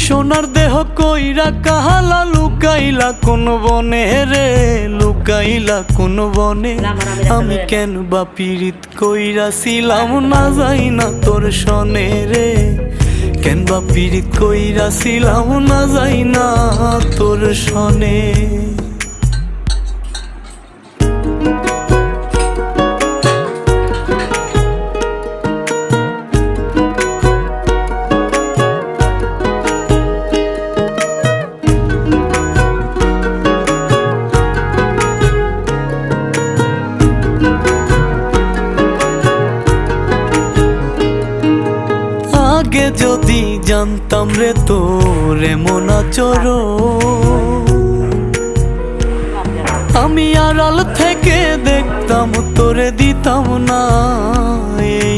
সোনার দেহ কইরা কাহালা লুকাইলা কোন বনে রে, লুকাইলা কোন বনে। আমি কেন বা পীড়িত কইরাছিলাম না যাই না তোর সনে রে, কেন বা পীড়িত কইরাছিলাম না যাই না তোর সনে। আগে যদি জানতাম রে তোর এমন আচরণ, আমি আড়াল থেকে দেখতাম তোরে দিতাম না এই